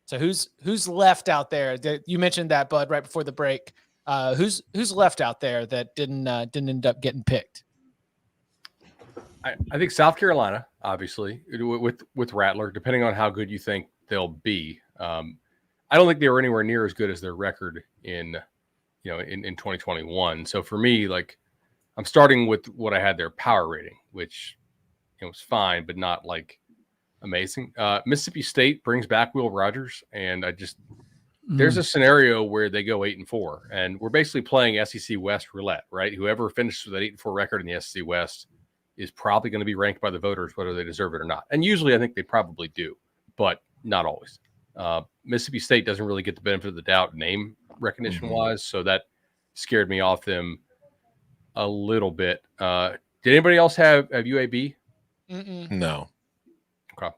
So who's left out there? You mentioned that, Bud, right before the break. Who's left out there that didn't end up getting picked? I think South Carolina, obviously, with Rattler, depending on how good you think they'll be. I don't think they were anywhere near as good as their record in 2021. So for me, like, I'm starting with what I had their power rating, which was fine, but not like amazing. Mississippi State brings back Will Rogers, and there's a scenario where they go 8-4, and we're basically playing SEC West roulette, right? Whoever finishes with that 8-4 record in the SEC West is probably going to be ranked by the voters, whether they deserve it or not. And usually I think they probably do, but not always. Mississippi State doesn't really get the benefit of the doubt name recognition wise. So that scared me off them a little bit. Did anybody else have UAB? No. Okay.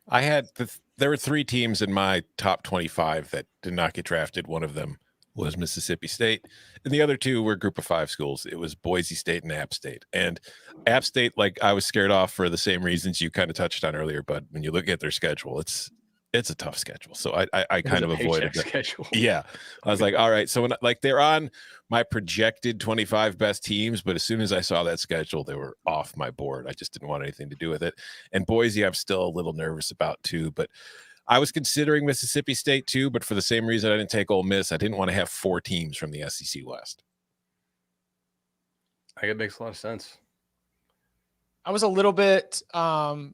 I had there were 3 teams in my top 25 that did not get drafted. One of them was Mississippi State, and the other 2 were group of 5 schools. It was Boise State and App State. And App State, like, I was scared off for the same reasons you kind of touched on earlier, but when you look at their schedule, it's a tough schedule. So I kind of avoided that schedule. Yeah. I was like, all right. So when, like, they're on my projected 25 best teams, but as soon as I saw that schedule, they were off my board. I just didn't want anything to do with it. And Boise, I'm still a little nervous about too, but I was considering Mississippi State too, but for the same reason I didn't take Ole Miss. I didn't want to have 4 teams from the SEC West. I think it makes a lot of sense. I was a little bit, I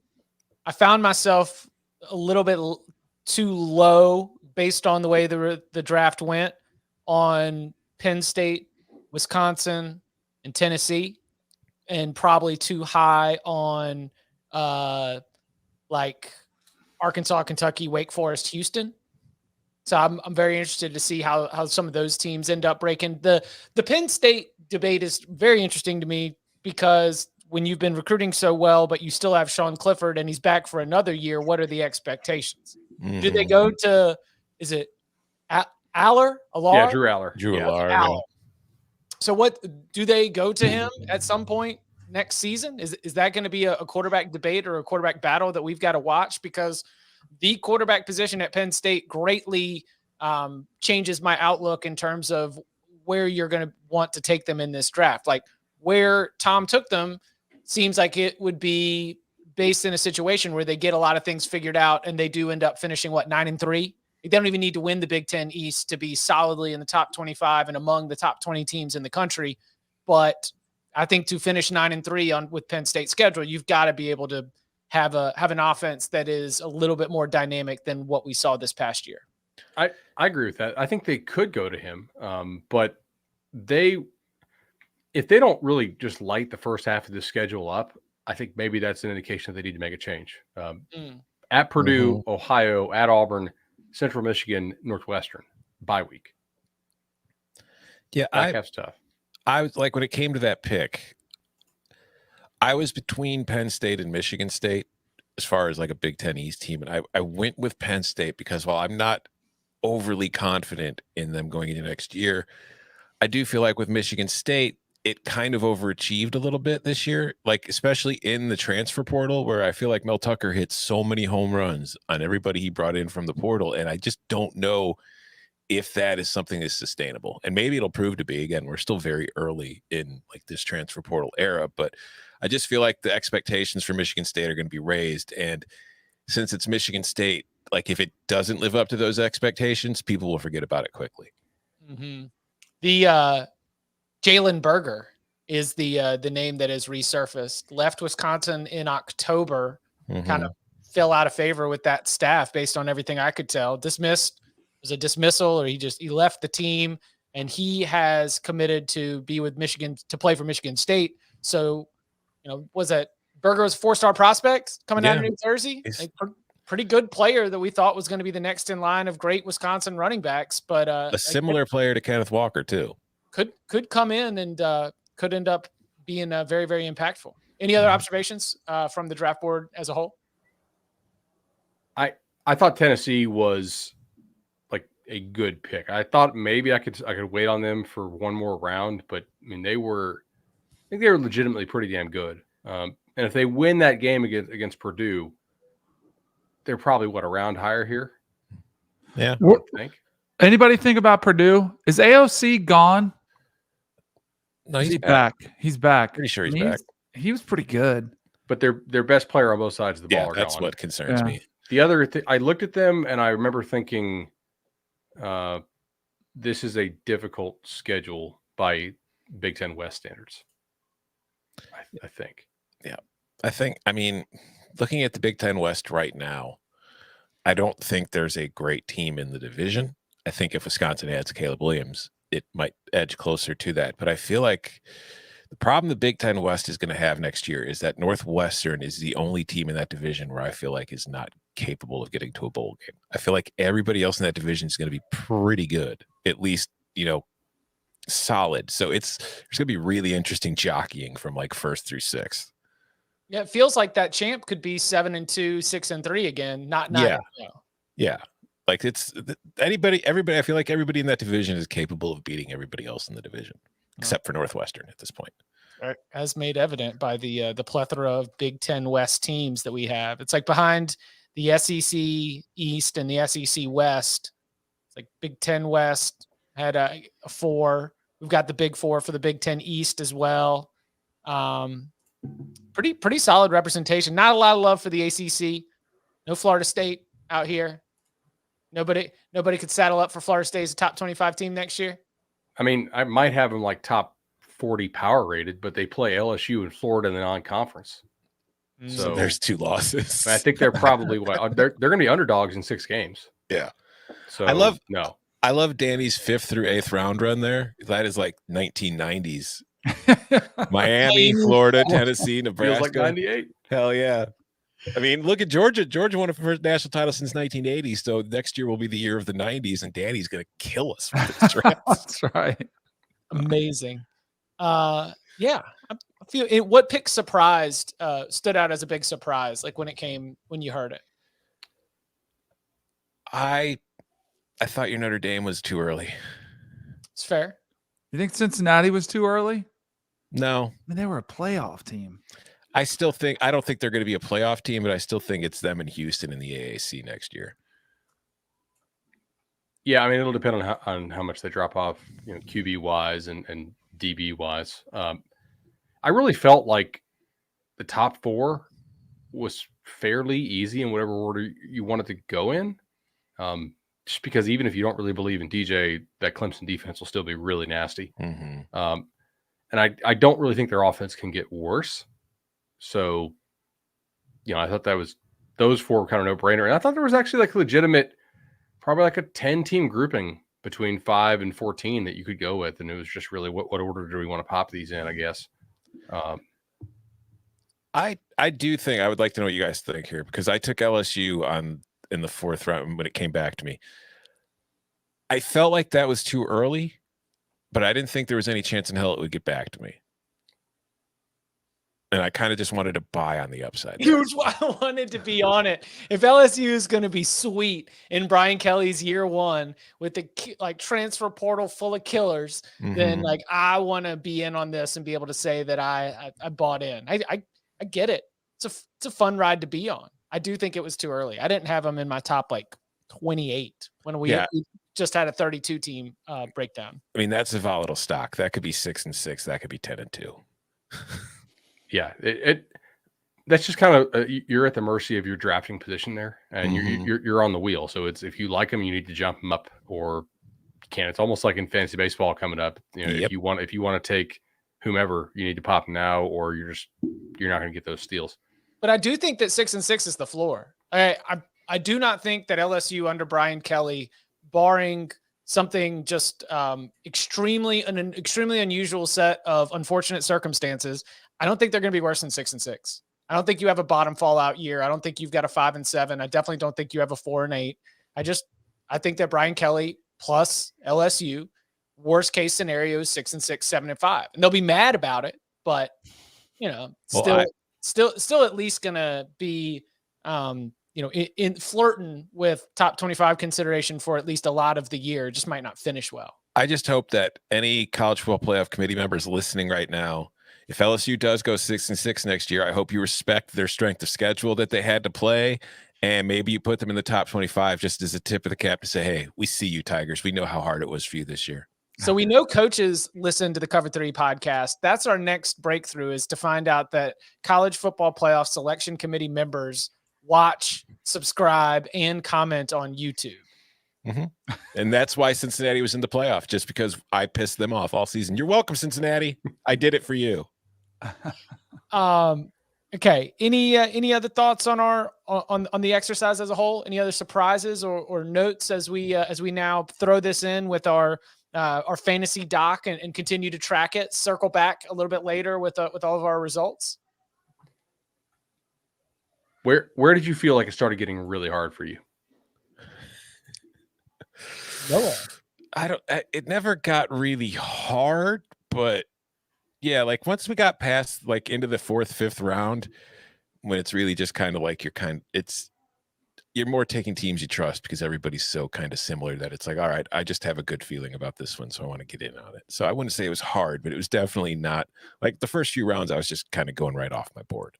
found myself a little bit too low based on the way the draft went on Penn State, Wisconsin, and Tennessee, and probably too high on like Arkansas, Kentucky, Wake Forest, Houston. So I'm very interested to see how some of those teams end up breaking. The Penn State debate is very interesting to me because when you've been recruiting so well, but you still have Sean Clifford and he's back for another year, what are the expectations? Do they go to? Is it Aller? Yeah, Drew Aller. Drew Aller. Aller. So what do they go to him at some point next season? Is that going to be a quarterback debate or a quarterback battle that we've got to watch? Because the quarterback position at Penn State greatly changes my outlook in terms of where you're going to want to take them in this draft. Like where Tom took them seems like it would be based in a situation where they get a lot of things figured out and they do end up finishing 9-3. They don't even need to win the Big Ten East to be solidly in the top 25 and among the top 20 teams in the country. But I think to finish 9-3 with Penn State's schedule, you've got to be able to have an offense that is a little bit more dynamic than what we saw this past year. I agree with that. I think they could go to him, but if they don't really just light the first half of the schedule up, I think maybe that's an indication that they need to make a change. At Purdue, Ohio, at Auburn, Central Michigan, Northwestern, bye week. Yeah, that's tough. I was like, when it came to that pick, I was between Penn State and Michigan State as far as like a Big Ten East team. And I went with Penn State because while I'm not overly confident in them going into next year, I do feel like with Michigan State, it kind of overachieved a little bit this year, like especially in the transfer portal, where I feel like Mel Tucker hit so many home runs on everybody he brought in from the portal. And I just don't know if that is something that's sustainable. And maybe it'll prove to be. Again, we're still very early in like this transfer portal era, but I just feel like the expectations for Michigan State are going to be raised. And since it's Michigan State, like if it doesn't live up to those expectations, people will forget about it quickly. The Jalen Berger is the name that has resurfaced. Left Wisconsin in October, kind of fell out of favor with that staff based on everything I could tell. Dismissed, was a dismissal, or he left the team, and he has committed to be with Michigan to play for Michigan State. So, was that Berger was a 4-star prospect coming out of New Jersey? Like, pretty good player that we thought was going to be the next in line of great Wisconsin running backs, but a similar player to Kenneth Walker too. Could come in and could end up being very, very impactful. Any other observations from the draft board as a whole? I thought Tennessee was like a good pick. I thought maybe I could wait on them for one more round, but I mean I think they were legitimately pretty damn good. And if they win that game against Purdue, they're probably a round higher here. Yeah. I think. Anybody think about Purdue? Is AOC gone? No, he's back. He's back. Pretty sure he's back. He was pretty good. But their best player on both sides of the ball are that's gone. what concerns me. The other thing, I looked at them and I remember thinking, this is a difficult schedule by Big Ten West standards. I think. Yeah. I mean, looking at the Big Ten West right now, I don't think there's a great team in the division. I think if Wisconsin adds Caleb Williams, it might edge closer to that. But I feel like the problem the Big Ten West is going to have next year is that Northwestern is the only team in that division where I feel like is not capable of getting to a bowl game. I feel like everybody else in that division is going to be pretty good, at least, solid. So there's going to be really interesting jockeying from like 1st through 6th. Yeah, it feels like that champ could be 7-2, 6-3 again. Not Yeah. Like it's everybody. I feel like everybody in that division is capable of beating everybody else in the division, except for Northwestern at this point. As made evident by the plethora of Big Ten West teams that we have. It's like behind the SEC East and the SEC West. It's like Big Ten West had a 4. We've got the Big 4 for the Big Ten East as well. Pretty solid representation. Not a lot of love for the ACC. No Florida State out here. Nobody could saddle up for Florida State as a top 25 team next year. I mean, I might have them like top 40 power rated, but they play LSU and Florida in the non-conference. So there's 2 losses. I think they're probably they're going to be underdogs in 6 games. Yeah. So I love Danny's 5th through 8th round run there. That is like 1990s. Miami, Florida, Tennessee, Nebraska. Feels like 98. Hell yeah. I mean, look at Georgia. Georgia won a first national title since 1980. So next year will be the year of the 90s, and Danny's going to kill us with this draft. That's right. Amazing. Yeah. I feel what pick stood out as a big surprise, like when you heard it? I thought your Notre Dame was too early. It's fair. You think Cincinnati was too early? No. I mean, they were a playoff team. I don't think they're going to be a playoff team, but I still think it's them in Houston in the AAC next year. Yeah, I mean, it'll depend on how much they drop off, QB wise and DB wise. I really felt like the top 4 was fairly easy in whatever order you wanted to go in. Just because even if you don't really believe in DJ, that Clemson defense will still be really nasty. Mm-hmm. And I don't really think their offense can get worse. So, I thought those 4 were kind of no brainer. And I thought there was actually like legitimate, probably like a 10-team grouping between 5 and 14 that you could go with. And it was just really what order do we want to pop these in, I guess. I do think I would like to know what you guys think here, because I took LSU in the 4th round when it came back to me. I felt like that was too early, but I didn't think there was any chance in hell it would get back to me. And I kind of just wanted to buy on the upside. Here's why I wanted to be on it. If LSU is going to be sweet in Brian Kelly's year 1 with the transfer portal full of killers, then I want to be in on this and be able to say that I bought in. I get it. It's a fun ride to be on. I do think it was too early. I didn't have them in my top 28 when we just had a 32 team breakdown. I mean, that's a volatile stock. That could be 6-6. That could be 10-2. Yeah, that's just kind of you're at the mercy of your drafting position there, and you're on the wheel. So it's, if you like them, you need to jump them up, or you can't. It's almost like in fantasy baseball coming up. If you want to take whomever, you need to pop them now, or you're not going to get those steals. But I do think that 6-6 is the floor. I do not think that LSU under Brian Kelly, barring something just extremely unusual set of unfortunate circumstances, I don't think they're going to be worse than 6-6. I don't think you have a bottom fallout year. I don't think you've got a 5-7. I definitely don't think you have a 4-8. I think that Brian Kelly plus LSU, worst case scenario is 6-6, 7-5, and they'll be mad about it, but still at least going to be, in flirting with top 25 consideration for at least a lot of the year. Just might not finish well. I just hope that any college football playoff committee members listening right now, if LSU does go 6-6 next year, I hope you respect their strength of schedule that they had to play, and maybe you put them in the top 25 just as a tip of the cap to say, hey, we see you, Tigers. We know how hard it was for you this year. So we know coaches listen to the Cover 3 podcast. That's our next breakthrough, is to find out that college football playoff selection committee members watch, subscribe, and comment on YouTube. And that's why Cincinnati was in the playoff, just because I pissed them off all season. You're welcome, Cincinnati. I did it for you. Okay. Any other thoughts on on the exercise as a whole? Any other surprises or notes as we now throw this in with our fantasy doc and continue to track it, circle back a little bit later with all of our results? Where did you feel like it started getting really hard for you? Nowhere. It never got really hard, but yeah, like once we got past into the 4th, 5th round, when it's really just kind of like you're more taking teams you trust because everybody's so kind of similar that it's like, all right, I just have a good feeling about this one, so I want to get in on it. So I wouldn't say it was hard, but it was definitely not like the first few rounds. I was just kind of going right off my board.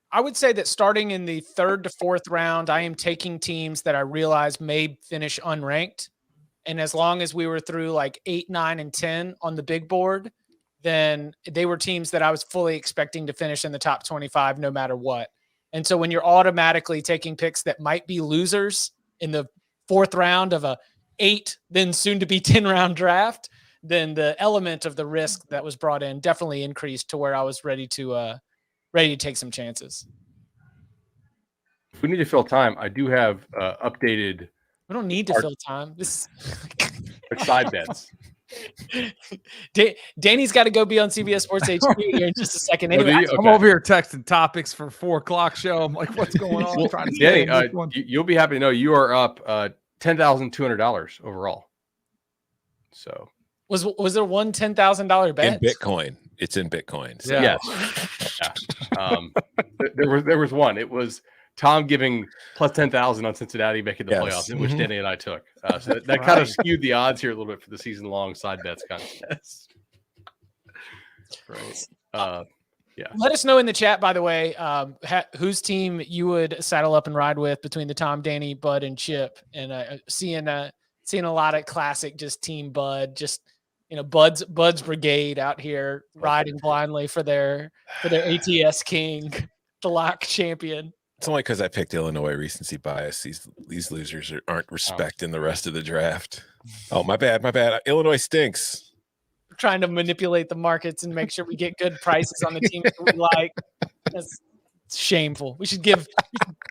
I would say that starting in the 3rd to 4th round, I am taking teams that I realize may finish unranked. And as long as we were through 8, 9, and 10 on the big board, then they were teams that I was fully expecting to finish in the top 25 no matter what. And so when you're automatically taking picks that might be losers in the 4th round of a 8, then soon to be 10 round draft, then the element of the risk that was brought in definitely increased to where I was ready to take some chances. If we need to fill time, I do have updated. We don't need to fill time. This side bets. Danny's got to go be on CBS Sports HQ here in just a second. Anyway, I'm over here texting topics for 4:00 show. I'm like, what's going on? Well, Danny, you'll be happy to know you are up $10,200 overall. So was there one $10,000 bet in Bitcoin? It's in Bitcoin. So. Yes. Yeah. There was one. It was Tom giving plus 10,000 on Cincinnati making the playoffs, in which Danny and I took. So that kind of skewed the odds here a little bit for the season-long side bets contest. Right. Yeah. Let us know in the chat, by the way, whose team you would saddle up and ride with between the Tom, Danny, Bud, and Chip. And seeing a lot of classic, just Team Bud, just Bud's brigade out here riding blindly for their ATS King, the lock champion. It's only because I picked Illinois recency bias. These losers aren't respecting the rest of the draft. Oh, my bad. Illinois stinks. Trying to manipulate the markets and make sure we get good prices on the teams that we like. That's shameful. We should give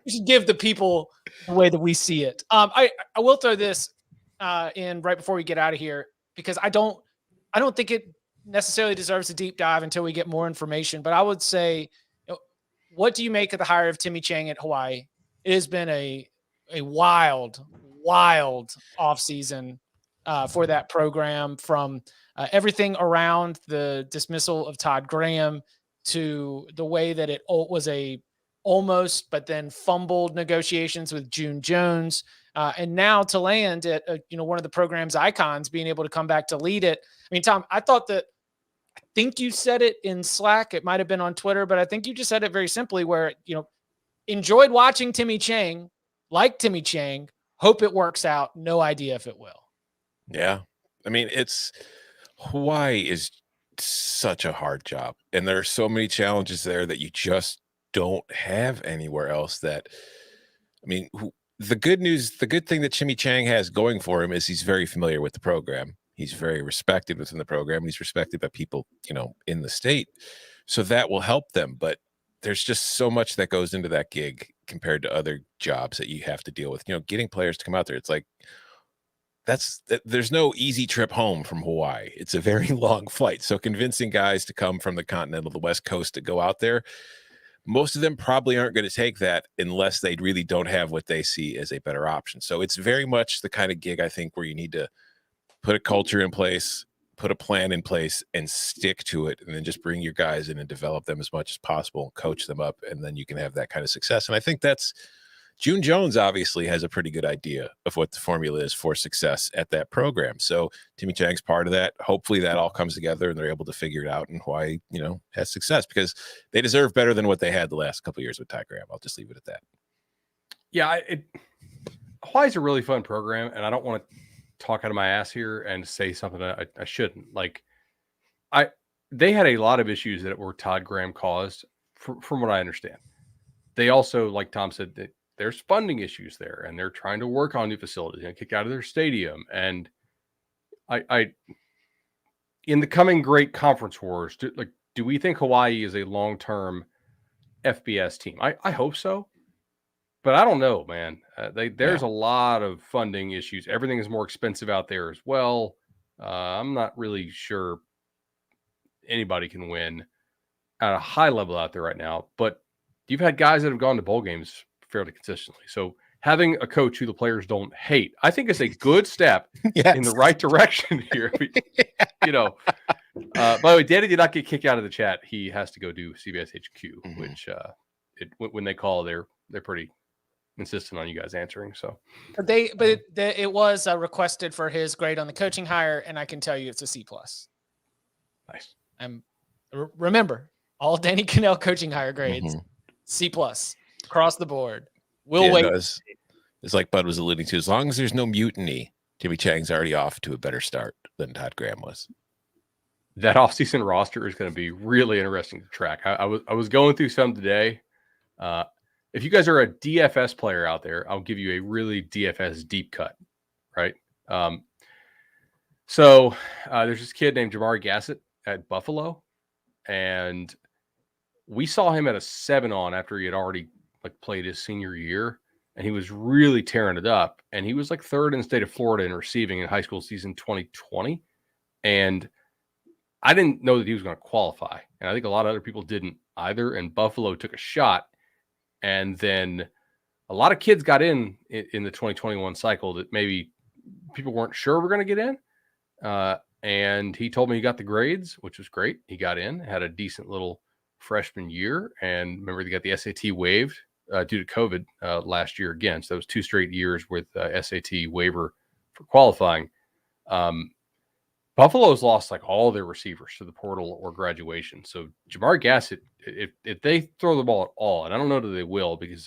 the people the way that we see it. I will throw this in right before we get out of here, because I don't think it necessarily deserves a deep dive until we get more information. But I would say, what do you make of the hire of Timmy Chang at Hawaii? It has been a wild offseason for that program, from everything around the dismissal of Todd Graham to the way that it was a almost but then fumbled negotiations with June Jones, and now to land at one of the program's icons being able to come back to lead it. I mean, Tom, I think you said it in Slack. It might have been on Twitter, but I think you just said it very simply, where enjoyed watching Timmy Chang, like Timmy Chang, hope it works out. No idea if it will. Yeah, I mean, Hawaii is such a hard job, and there are so many challenges there that you just don't have anywhere else. The good thing that Timmy Chang has going for him is he's very familiar with the program. He's very respected within the program. He's respected by people, in the state. So that will help them. But there's just so much that goes into that gig compared to other jobs that you have to deal with. Getting players to come out there, it's like, there's no easy trip home from Hawaii. It's a very long flight. So convincing guys to come from the continental, the West Coast, to go out there, most of them probably aren't going to take that unless they really don't have what they see as a better option. So it's very much the kind of gig, I think, where you need to put a culture in place, put a plan in place, and stick to it, and then just bring your guys in and develop them as much as possible and coach them up, and then you can have that kind of success. And I think June Jones obviously has a pretty good idea of what the formula is for success at that program. So Timmy Chang's part of that. Hopefully that all comes together and they're able to figure it out, and Hawaii, has success, because they deserve better than what they had the last couple of years with Ty Graham. I'll just leave it at that. Yeah, Hawaii's a really fun program, and I don't want to talk out of my ass here and say something that I shouldn't. They had a lot of issues that were Todd Graham caused, from what I understand. They also, like Tom said, that there's funding issues there, and they're trying to work on new facilities and kick out of their stadium. And I in the coming great conference wars, do we think Hawaii is a long-term FBS team? I hope so, but I don't know, man. There's a lot of funding issues. Everything is more expensive out there as well. I'm not really sure anybody can win at a high level out there right now, but you've had guys that have gone to bowl games fairly consistently. So having a coach who the players don't hate, I think is a good step in the right direction here. By the way, Danny did not get kicked out of the chat. He has to go do CBS HQ, which when they call, they're pretty insistent on you guys answering. So it was requested for his grade on the coaching hire, and I can tell you it's a C+. Nice. Remember, all Danny Cannell coaching hire grades, C+ across the board. We'll wait. It's like Bud was alluding to. As long as there's no mutiny, Timmy Chang's already off to a better start than Todd Graham was. That offseason roster is going to be really interesting to track. I was going through some today. If you guys are a DFS player out there, I'll give you a really DFS deep cut, right? So there's this kid named Jamari Gassett at Buffalo, and we saw him at a 7 on after he had already played his senior year, and he was really tearing it up. And he was third in the state of Florida in receiving in high school season 2020. And I didn't know that he was going to qualify. And I think a lot of other people didn't either. And Buffalo took a shot. And then a lot of kids got in the 2021 cycle that maybe people weren't sure were going to get in. And he told me he got the grades, which was great. He got in, had a decent little freshman year. And remember, they got the SAT waived due to COVID last year again. So that was 2 straight years with SAT waiver for qualifying. Buffalo's lost like all their receivers to the portal or graduation. So Jamar Gassett, if they throw the ball at all, and I don't know that they will because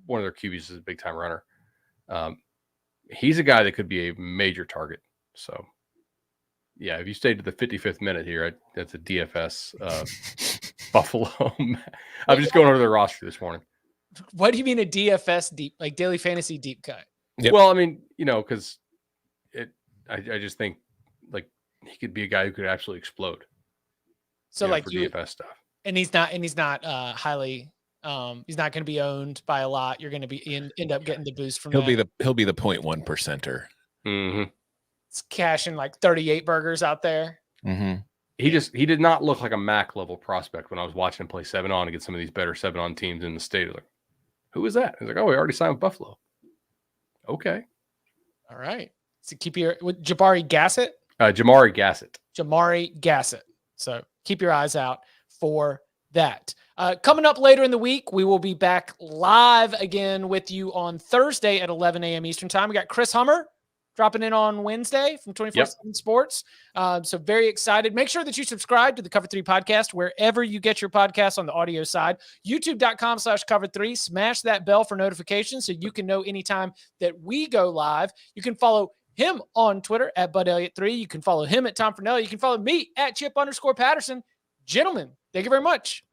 one of their QBs is a big time runner. He's a guy that could be a major target. So yeah, if you stayed to the 55th minute here, that's a DFS Buffalo. I'm just going over the roster this morning. What do you mean a DFS deep, like daily fantasy deep cut? Yep. Well, I mean, because I just think like he could be a guy who could absolutely explode. So like for DFS stuff. And he's not highly. He's not going to be owned by a lot. You're going to be end up getting the boost from. He'll be the 0.1 percenter. Mm-hmm. It's cashing like 38 burgers out there. Mm-hmm. He did not look like a MAC level prospect when I was watching him play 7-on against some of these better 7-on teams in the state. Like, who is that? He's like, oh, we already signed with Buffalo. Okay. All right. So keep your with Jabari Gassett. Jamari Gassett. Jamari Gassett. So keep your eyes out for that. Coming up later in the week, we will be back live again with you on Thursday at 11 a.m. Eastern time. We got Chris Hummer dropping in on Wednesday from 24/7 Sports. So very excited. Make sure that you subscribe to the Cover 3 podcast wherever you get your podcasts on the audio side. YouTube.com/Cover3. Smash that bell for notifications so you can know anytime that we go live. You can follow him on Twitter at BudElliott3. You can follow him at Tom Fernelli. You can follow me at Chip_Patterson. Gentlemen, thank you very much.